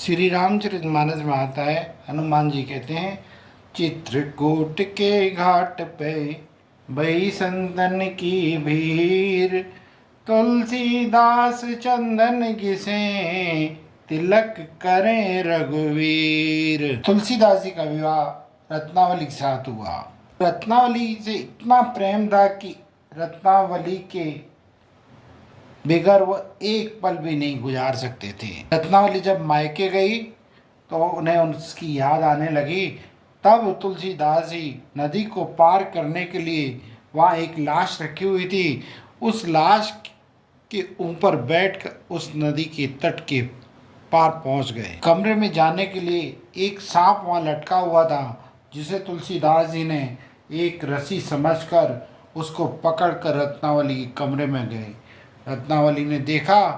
श्री रामचरितमानस में आता है, हनुमान जी कहते हैं, चित्रकूट के घाट पे भई संतन की भीड़, तुलसीदास चंदन घिसे तिलक करें रघुवीर। तुलसीदास जी का विवाह रत्नावली के साथ हुआ। रत्नावली से इतना प्रेम था कि रत्नावली के बगैर वो एक पल भी नहीं गुजार सकते थे। रत्नावली जब मायके गई तो उन्हें उसकी याद आने लगी। तब तुलसीदास जी नदी को पार करने के लिए वहाँ एक लाश रखी हुई थी। उस लाश के ऊपर बैठकर उस नदी के तट के पार पहुँच गए। कमरे में जाने के लिए एक सांप वहाँ लटका हुआ था, जिसे तुलसीदास जी ने एक रस्सी समझकर उसको पकड़कर रत्नावली के कमरे में गए। रत्नावली ने देखा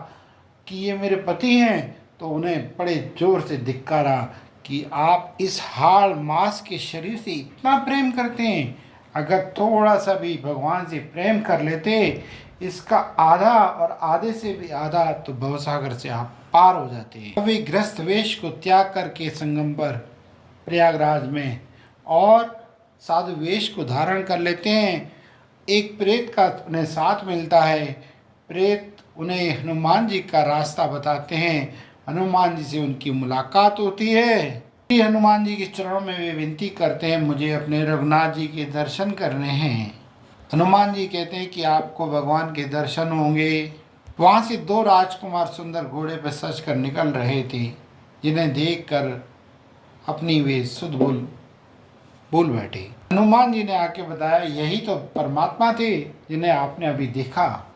कि ये मेरे पति हैं, तो उन्हें बड़े जोर से धिक्कारा कि आप इस हाड़ मांस के शरीर से इतना प्रेम करते हैं। अगर थोड़ा सा भी भगवान से प्रेम कर लेते, इसका आधा और आधे से भी आधा, तो भवसागर से आप पार हो जाते हैं। वे ग्रस्त वेश को त्याग करके संगमपर प्रयागराज में और साधु वेश को धारण कर लेते हैं। एक प्रेत का उन्हें साथ मिलता है। प्रेत उन्हें हनुमान जी का रास्ता बताते हैं। हनुमान जी से उनकी मुलाकात होती है। हनुमान जी के चरणों में वे विनती करते हैं, मुझे अपने रघुनाथ जी के दर्शन करने हैं। हनुमान जी कहते हैं कि आपको भगवान के दर्शन होंगे। वहाँ से दो राजकुमार सुंदर घोड़े पर सज कर निकल रहे थे, जिन्हें देखकर अपनी वे सुध भूल बैठे। हनुमान जी ने आके बताया, यही तो परमात्मा थे जिन्हें आपने अभी देखा।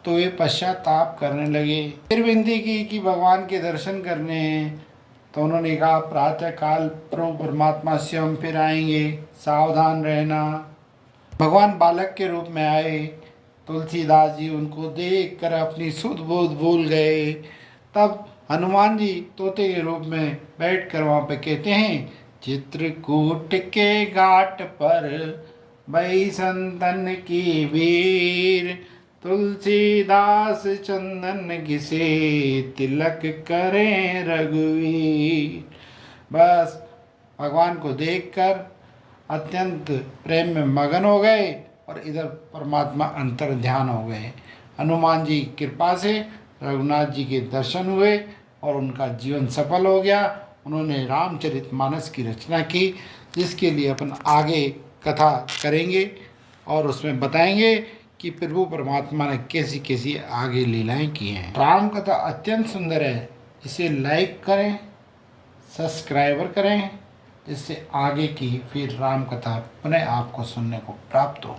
तो वे पश्चाताप करने लगे। फिर विनती की कि भगवान के दर्शन करने हैं। तो उन्होंने कहा, प्रातः काल प्रभु परमात्मा से हम फिर आएंगे, सावधान रहना। भगवान बालक के रूप में आए। तुलसीदास जी उनको देखकर अपनी सुध बोध भूल गए। तब हनुमान जी तोते के रूप में बैठकर वहाँ पे कहते हैं, चित्रकूट के घाट पर भई संतन की भीड़, तुलसीदास चंदन घिसे तिलक करें रघुवीर। बस भगवान को देखकर अत्यंत प्रेम में मगन हो गए और इधर परमात्मा अंतर ध्यान हो गए। हनुमान जी की कृपा से रघुनाथ जी के दर्शन हुए और उनका जीवन सफल हो गया। उन्होंने रामचरितमानस की रचना की, जिसके लिए अपन आगे कथा करेंगे और उसमें बताएंगे कि प्रभु परमात्मा ने कैसी कैसी आगे लीलाएं की हैं। राम कथा अत्यंत सुंदर है। इसे लाइक करें, सब्सक्राइबर करें, जिससे आगे की फिर राम कथा पुनः आपको सुनने को प्राप्त हो।